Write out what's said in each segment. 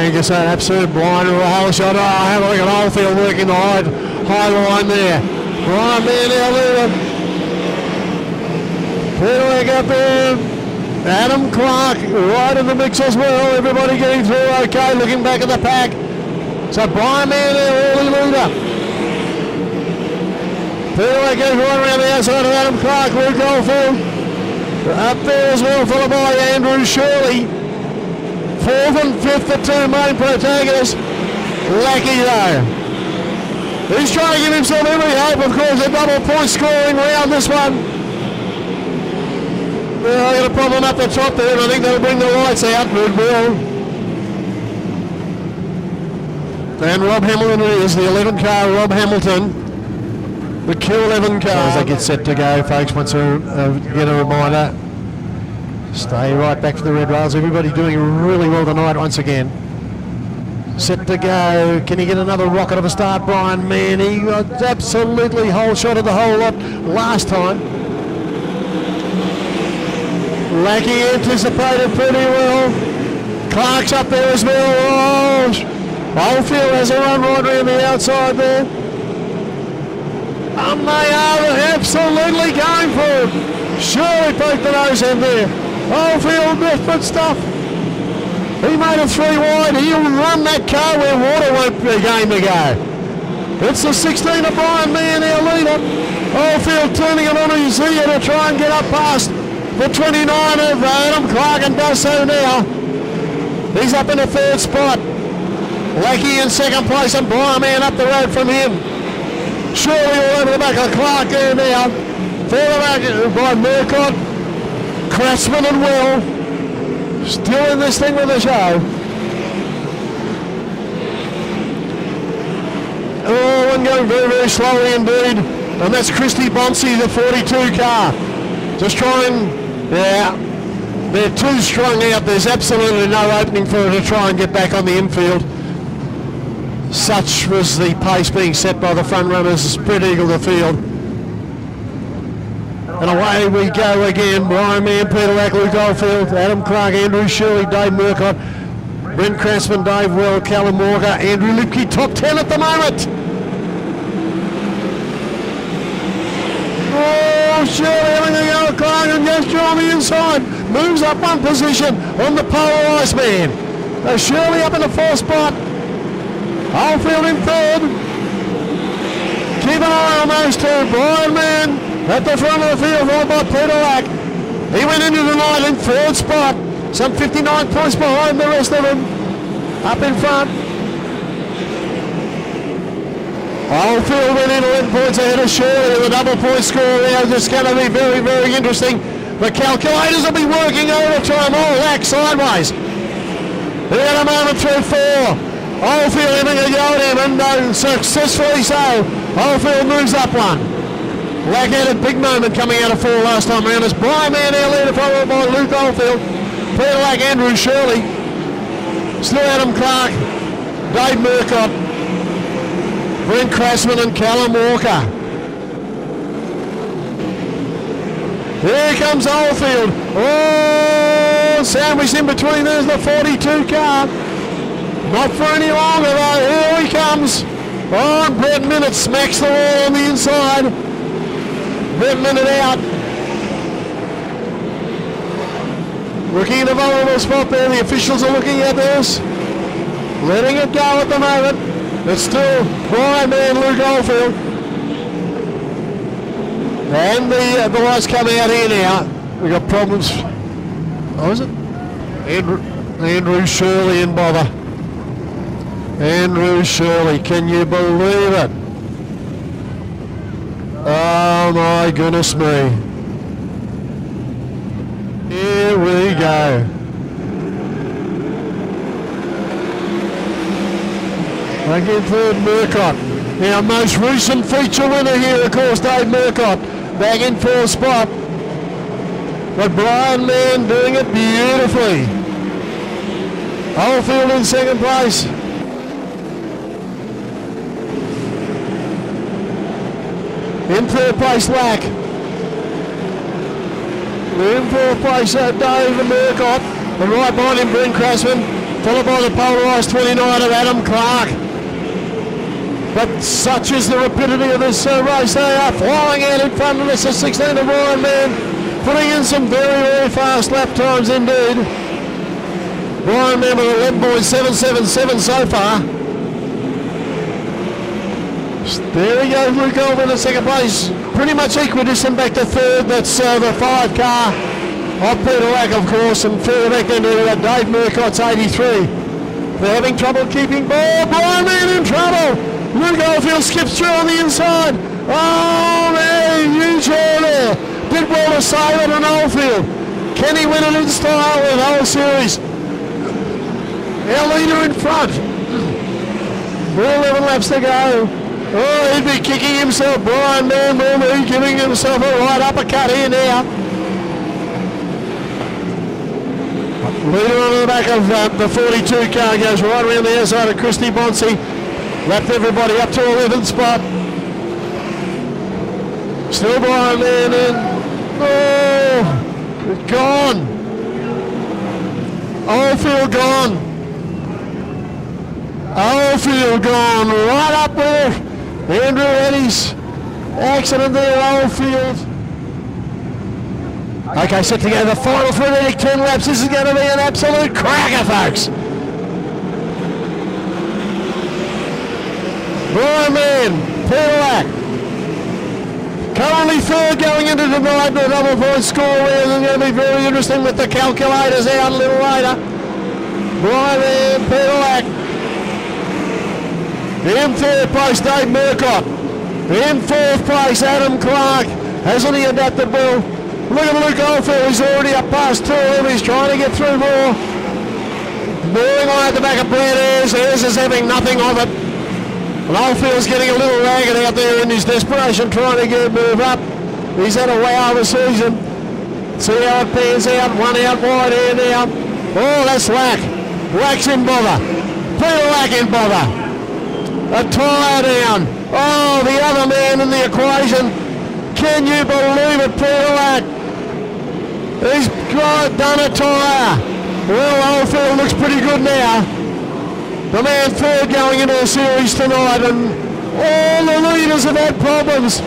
Angus, an absolute blind or a whole shot. Oh, have a look at Oldfield working the high line there. Brian Mann now leading. Peterwack up there. Adam Clark right in the mix as well. Everybody getting through okay, looking back at the pack. So Brian Mann there, early leader. Peterwack goes right around the outside of Adam Clark. Luke Oldfield up there as well, followed by Andrew Shirley. Fourth and fifth, the two main protagonists. Lackey though. He's trying to give himself every hope, of course, a double point scoring round this one. Well, I got a problem up the top there, and I think that'll bring the lights out. Good will. And Rob Hamilton is the 11 car, Rob Hamilton. The Q11 car. As they get set to go, folks, once get a reminder. Stay right back for the red rails. Everybody doing really well tonight once again. Set to go. Can he get another rocket of a start? Brian Mann. He got absolutely whole shot of the whole lot last time. Lackey anticipated pretty well. Clark's up there as well. Oh, Oldfield has a run right around the outside there. And they are absolutely going for it. Surely poked the nose in there. Oldfield, desperate stuff. He made it 3 wide. He'll run that car where water won't be game to go. It's the 16 of Brian Mann, our leader. Oldfield turning it on his ear to try and get up past the 29 of Adam Clark, and does so now. He's up in the third spot. Lackey in second place, and Brian Mann up the road from him. Surely all over the back of Clark there now. Further back by Murcott, Craftsman and Will. Still in this thing with the show. Oh, and going very, very slowly indeed. And that's Christy Bonsi, the 42 car. Just trying, yeah, they're too strung out. There's absolutely no opening for her to try and get back on the infield. Such was the pace being set by the front runners, Spread Eagle the field. And away we go again. Brian Mann, Peterwack, Luke Oldfield, Adam Clark, Andrew Shirley, Dave Murcott, Brent Craftsman, Dave Well, Callum Walker, Andrew Lipke, top 10 at the moment. Oh, Shirley having a go at Clark and just on the inside. Moves up one position on the polarised man. So Shirley up in the fourth spot. Oldfield in third. Keep an eye on those two. Brian Mann at the front of the field, followed by Peterwack. He went into the night in third spot. Some 59 points behind the rest of them. Up in front. Oldfield went in 11 points ahead of Shirley. The double point score there is going to be very, very interesting. The calculators will be working overtime. Oh, Lack sideways. He had a moment through 4. Oldfield having a go at him, and successfully so. Oldfield moves up one. Lack had a big moment coming out of 4 last time around. As Brian Mann, our leader, followed by Luke Oldfield, Peter Lack, Andrew Shirley, still Adam Clark, Dave Murcott, Brent Craftsman and Callum Walker. Here comes Oldfield. Oh, sandwiched in between, there's the 42 car. Not for any longer though, here he comes. Oh, and Brett Minute smacks the wall on the inside. Brett Minute out. Looking at a vulnerable spot there, the officials are looking at this. Letting it go at the moment. It's still Brian Mann, Luke Oldfield. And the lights coming out here now. We've got problems. Oh, is it? Andrew Shirley in bother. Andrew Shirley, can you believe it? Oh my goodness me. Here we go. Back in third, Murcott. Our most recent feature winner here, of course, Dave Murcott. Back in fourth spot. But Brian Mann doing it beautifully. Oldfield in second place. In third place, Lack. In fourth place, Dave Murcott. And right behind him, Brent Craftsman. followed by the polarised 29 of Adam Clark. But such is the rapidity of this race. They are flying out in front of this, 16 of Brian Mann, putting in some very, very fast lap times indeed. Brian Mann with 11.777 so far. There he goes, Luke Oliver in second place. Pretty much equidistant back to third. That's the 5 car of Peter Lack, of course, and further back then to Dave Murcott's 83. They're having trouble keeping ball. Brian Mann in trouble. Luke Oldfield skips through on the inside. Oh, man, huge hair there. Did well to save it on Oldfield. Can he win it in style with the whole series? Our leader in front. 11 laps to go. Oh, he'd be kicking himself. Brian Mann will be giving himself a right uppercut here now. Leader on the back of the 42 car goes right around the outside of Christy Bonsi. Lapped everybody up to 11th spot. Still Brian Mann in. Oh, gone. Oldfield gone. Oldfield gone right up there. Andrew Eddy's accident there, Oldfield. Okay, set to go the final frenetic 10 laps. This is going to be an absolute cracker, folks. Brian Mann, Peter Lack. Currently third going into tonight with a double point score. It's going to be very interesting with the calculators out a little later. Brian Mann, Peter Lack. In third place, Dave Murcott. In fourth place, Adam Clark. Hasn't he adapted well? Look at Luke Oldfield, he's already up past 2 of them. He's trying to get through more. Moving on at the back of Brad Ayres. Ayres is having nothing of it. And Oldfield's getting a little ragged out there in his desperation, trying to get move up. He's had a wow of a season. See how it pans out. One out wide here now. Oh, that's Lack. Lack's in bother. Peter Lack in bother. A tyre down. Oh, the other man in the equation. Can you believe it, Peter Lack? He's done a tyre. Well, Oldfield looks pretty good now. The man third going into the series tonight, and all the leaders have had problems.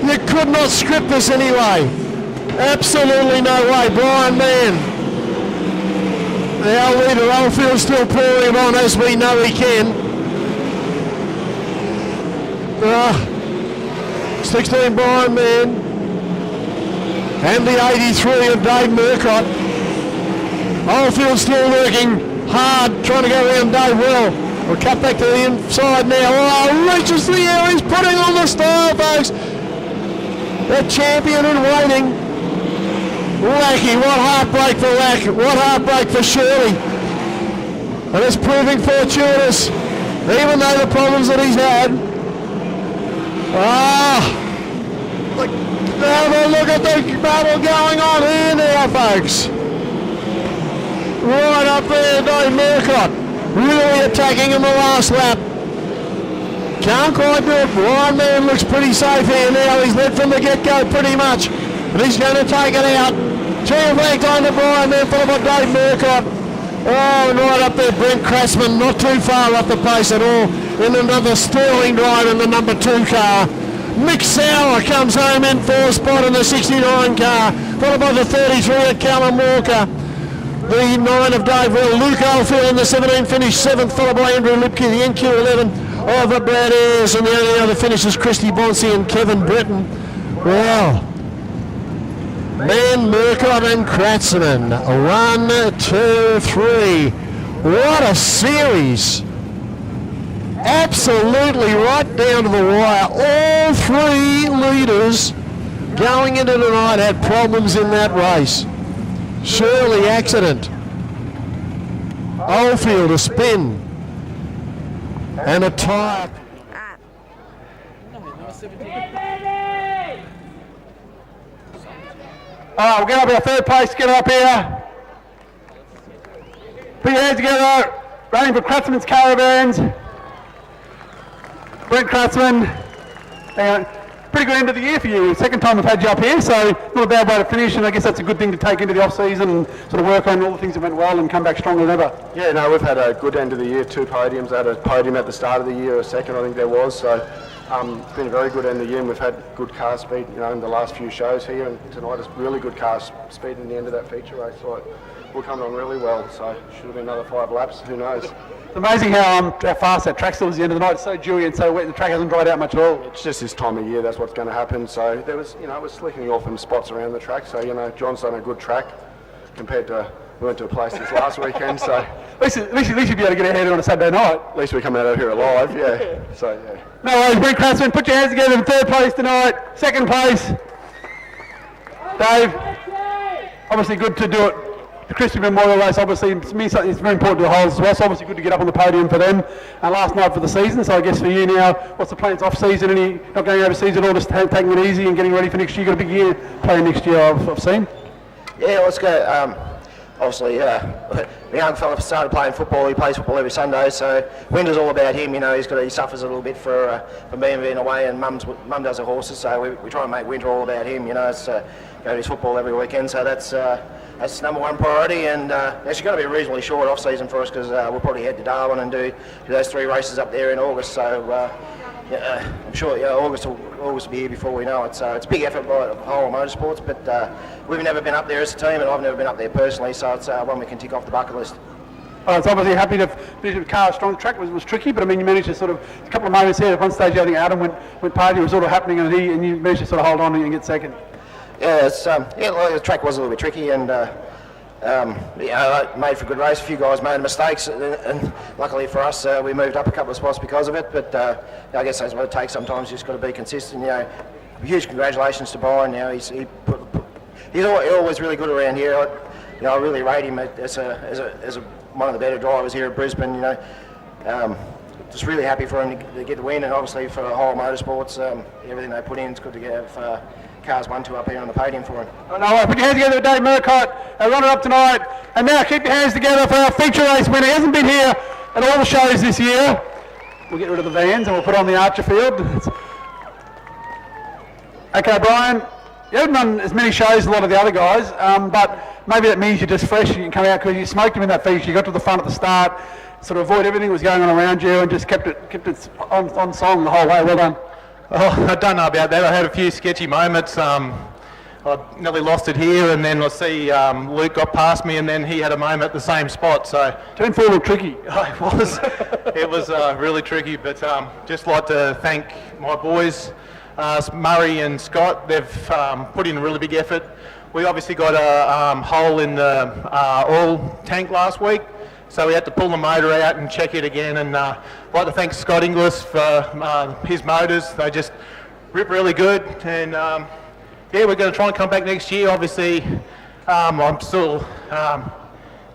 You could not script this anyway. Absolutely no way. Brian Mann, our leader, Oldfield, still pouring on as we know he can. 16 Brian Mann and the 83 of Dave Murcott. Oldfield still working hard, trying to go around Dave well. We'll cut back to the inside now. Oh, reaches the air, he's putting on the style, folks. The champion in waiting. Lackey, what heartbreak for Lack, what heartbreak for Shirley. And it's proving fortuitous, even though the problems that he's had. Have a look at the battle going on here now, folks. Right up there, Dave Murcott, really attacking in the last lap. Can't quite do it. Brian Mann looks pretty safe here now. He's led from the get-go pretty much, but he's going to take it out. Chief length on to Brian Mann, followed by Dave Murcott. Oh, and right up there, Brent Kratzmann, not too far off the pace at all. In another sterling drive in the number 2 car. Mick Sauer comes home in 4th spot in the 69 car, followed by the 33 at Callum Walker. The 9 of Dave Will. Luke Oldfield in the 17 finished 7th, followed by Andrew Lipke, the NQ11 of Brad Ayres, and the only other finishers, Christy Bonsi and Kevin Britton. Wow. Mann, Murcott and Kratzmann. 1, 2, 3. What a series. Absolutely right down to the wire. All 3 leaders going into tonight had problems in that race. Shirley accident. Oldfield a spin. And a tyre. All right, we're going to have our 3rd place. Get up here. Put your hands together. Running for Kratzmann's Caravans. Brent Kratzmann. Hang on. pretty good end of the year for you. Second time we've had you up here, so not a bad way to finish, and I guess that's a good thing to take into the off-season and sort of work on all the things that went well and come back stronger than ever. Yeah, no, we've had a good end of the year, 2 podiums. I had a podium at the start of the year, a second I think there was, so it's been a very good end of the year, and we've had good car speed, in the last few shows here, and tonight is really good car speed in the end of that feature race, so we're coming on really well, so should have been another 5 laps, who knows. It's amazing how fast that track still is at the end of the night. It's so dewy and so wet, the track hasn't dried out much at all. It's just this time of year, that's what's going to happen. So there was, it was slicking off in spots around the track. So, John's done a good track compared to, we went to a place this last weekend. So at least you'd be able to get ahead on a Saturday night. At least we come out of here alive, yeah. So, yeah. No worries, Brent Kratzmann, put your hands together in 3rd place tonight, 2nd place. Dave, obviously good to do it. The Christian Memorial Race obviously means something. It's very important to the holes as well, so obviously good to get up on the podium for them. And last night for the season, so I guess for you now, what's the plans off season? Any not going overseas at all, just taking it easy and getting ready for next year? You've got a big year playing next year, I've seen. Yeah, let's go. Obviously, the young fella started playing football. He plays football every Sunday, so winter's all about him. He suffers a little bit for being away, and Mum does the horses, so we try and make winter all about him. It's go to his football every weekend, so that's number one priority. And it's going to be a reasonably short off season for us because we'll probably head to Darwin and do those 3 races up there in August. So I'm sure August will be here before we know it. So it's a big effort by the whole Motorsports, but we've never been up there as a team, and I've never been up there personally. So it's one we can tick off the bucket list. Well, it's obviously happy to finish with car strong. The track was tricky, but I mean you managed to sort of a couple of moments here. At one stage, I think Adam went party, it was sort of happening, and you managed to sort of hold on and get second. Yeah, the track was a little bit tricky, and made for a good race. A few guys made mistakes, and luckily for us, we moved up a couple of spots because of it. But I guess that's what it takes. Sometimes you just got to be consistent. Huge congratulations to Byron. He's always really good around here. I really rate him as one of the better drivers here at Brisbane. Just really happy for him to get the win, and obviously for the whole Motorsports, everything they put in. It's good to have cars 1-2 up here on the podium for him. Put your hands together with Dave Murcott, runner-up tonight. And now keep your hands together for our feature race winner. He hasn't been here at all the shows this year. We'll get rid of the vans and we'll put on the Archer Field. Okay, Brian, you haven't done as many shows as a lot of the other guys, but maybe that means you're just fresh and you can come out because you smoked him in that feature. You got to the front at the start, sort of avoid everything that was going on around you and just kept it on song the whole way. Well done. Oh, I don't know about that. I had a few sketchy moments. I nearly lost it here, and then I see Luke got past me, and then he had a moment at the same spot. So Turn 4 looked tricky. It was really tricky. But just like to thank my boys, Murray and Scott. They've put in a really big effort. We obviously got a hole in the oil tank last week, so we had to pull the motor out and check it again. And I'd like to thank Scott Inglis for his motors. They just rip really good. And we're going to try and come back next year. Obviously, I'm still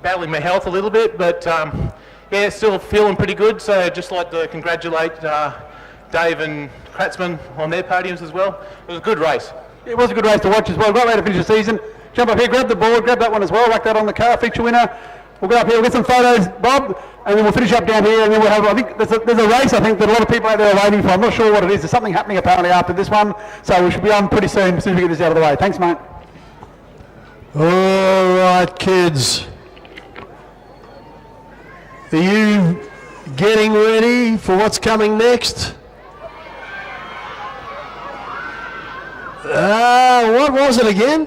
battling my health a little bit, but still feeling pretty good. So I'd just like to congratulate Dave and Kratzmann on their podiums as well. It was a good race. It was a good race to watch as well. Great way to finish the season. Jump up here, grab the board, grab that one as well, whack that on the car, feature winner. We'll go up here, we'll get some photos, Bob, and then we'll finish up down here, and then we'll have, I think there's a race, I think, that a lot of people out there are waiting for. I'm not sure what it is. There's something happening apparently after this one, so we should be on pretty soon as soon as we get this out of the way. Thanks, mate. All right, kids. Are you getting ready for what's coming next? What was it again?